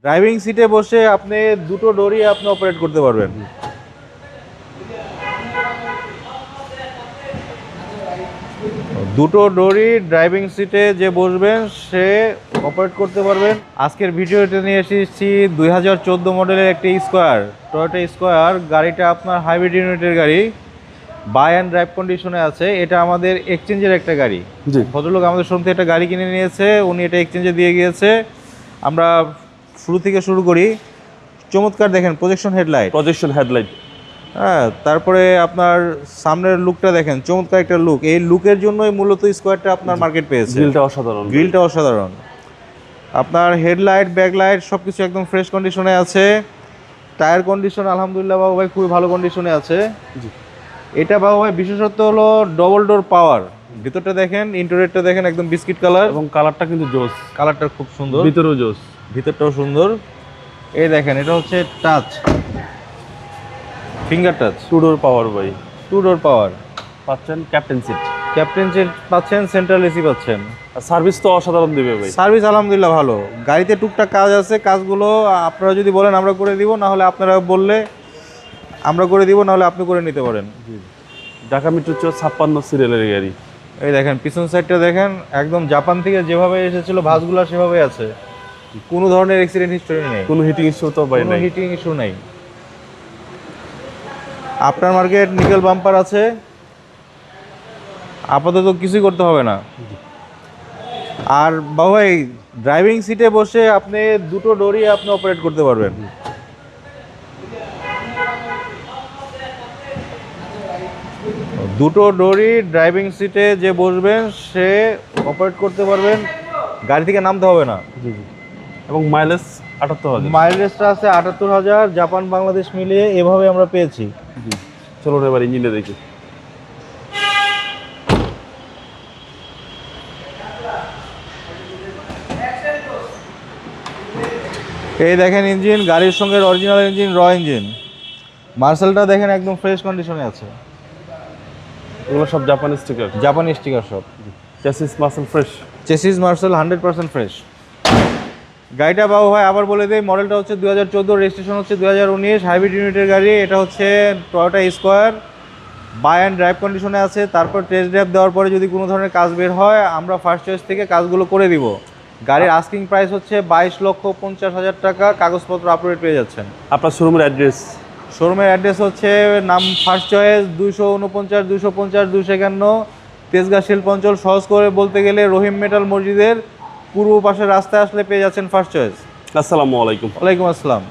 Driving সিটে বসে আপনি দুটো ডোরই আপনি অপারেট করতে পারবেন। দুটো ডোরই ড্রাইভিং সিটে যে বসবেন সে অপারেট করতে পারবেন। আজকের ভিডিওতে নিয়ে এসেছি 2014 মডেলের একটি স্কোয়ার, টয়োটা স্কোয়ার। গাড়িটা আপনার হাইব্রিড ইউনিটের গাড়ি, বাই অ্যান্ড ড্রাইভ কন্ডিশনে আছে। এটা আমাদের এক্সচেঞ্জের একটা গাড়ি। ভদ্রলোক আমাদের শোরুম থেকে একটা গাড়ি কিনে নিয়েছে, উনি এটা এক্সচেঞ্জে দিয়ে গিয়েছে। আমরা শুরু থেকে শুরু করি। চমৎকার দেখেন প্রজেকশন হেডলাইট, হ্যাঁ। তারপরে আপনার সামনের লুকটা দেখেন, চমৎকার একটা লুক। এই লুকের জন্যই মূলত স্কোয়ারটা আপনার মার্কেট পেয়েছে। গ্রিলটা অসাধারণ। আপনার হেডলাইট, ব্যাকলাইট সব কিছু একদম ফ্রেশ কন্ডিশনে আছে। টায়ার কন্ডিশন আলহামদুলিল্লাহ বাবু ভাই খুবই ভালো কন্ডিশনে আছে। এটা বাবু ভাই বিশেষত্ব হলো ডবল ডোর পাওয়ার। ভিতরটা দেখেন, ইন্টেরিয়রটা দেখেন, একদম বিস্কিট কালার এবং কালারটা কিন্তু জোস। কালারটা খুব সুন্দর, ভিতরেও জোস, ভিতরটাও সুন্দর। এই দেখেন, এটা হচ্ছে টাচ, ফিঙ্গার টাচ, টু ডোর পাওয়ার ভাই। টু ডোর পাওয়ার পাচ্ছেন, ক্যাপ্টেন সিট পাচ্ছেন, সেন্ট্রাল এসি পাচ্ছেন। আর সার্ভিস তো অসাধারণ দিবে ভাই। সার্ভিস আলহামদুলিল্লাহ ভালো। গাড়িতে টুকটাক কাজ আছে, কাজগুলো আপনারা যদি বলেন আমরা করে দিব, না হলে আপনারা বললে আমরা করে দিব, না হলে আপনি করে নিতে পারেন। ঢাকা মেট্রো 56 সিরিয়ালের গাড়ি। এই দেখেন পিছন সাইডটা দেখেন, একদম জাপান থেকে যেভাবে এসেছিল ভাঁজগুলো সেভাবে আছে। কোনো ধরনের অ্যাক্সিডেন্ট হিস্টরি নেই, কোনো হিটিং ইস্যু তো ভাই নাই, হিটিং ইস্যু নাই। আফটার মার্কেট নিকেল বাম্পার আছে। আপাতত কিছুই করতে হবে না। আর বাবু ভাই ড্রাইভিং সিটে বসে আপনি দুটো ডোরই আপনি অপারেট করতে পারবেন। দুটো ডোরই ড্রাইভিং সিটে যে বসবেন সে অপারেট করতে পারবেন, গাড়ি থেকে নামতে হবে না। এবং মাইলেজ 78,000। মাইলেজটা আছে 78,000, জাপান বাংলাদেশ মিলিয়ে এভাবে আমরা পেয়েছি। চলুন এবার ইঞ্জিনে দেখি। এই দেখেন ইঞ্জিন, গাড়ির সঙ্গে অরিজিনাল ইঞ্জিন, র ইঞ্জিন। মার্সেলটা দেখেন একদম ফ্রেশ কন্ডিশনে আছে। এগুলো সব জাপানি স্টিকার, জাপানি স্টিকার সব। Chassis Marcel fresh, chassis Marcel 100% fresh. গাড়িটা বাবু ভাই আবার বলে দেই, মডেলটা হচ্ছে 2014, রেজিস্ট্রেশন হচ্ছে 2019, হাইব্রিড ইউনিটের গাড়ি। এটা হচ্ছে Toyota square, buy and drive কন্ডিশনে আছে। তারপর টেস্ট ড্রাইভ দেওয়ার পরে যদি কোনো ধরনের কাজ বের হয় আমরা ফার্স্ট চয়েস থেকে কাজগুলো করে দিব। গাড়ির আস্কিং প্রাইস হচ্ছে 22,50,000 টাকা। কাগজপত্র আপডেট পেয়ে যাচ্ছেন। আপনার শোরুমের অ্যাড্রেস? শোরুমের অ্যাড্রেস হচ্ছে নাম ফার্স্ট চয়েস 249, 250, 251 তেজগাঁ শিল্প অঞ্চল। সহজ করে বলতে গেলে রহিম মেটাল মসজিদের পূর্ব পাশের রাস্তায় আসলে পেয়ে যাচ্ছেন ফার্স্ট চয়েস। আসসালামু আলাইকুম। ওয়ালাইকুম আসসালাম।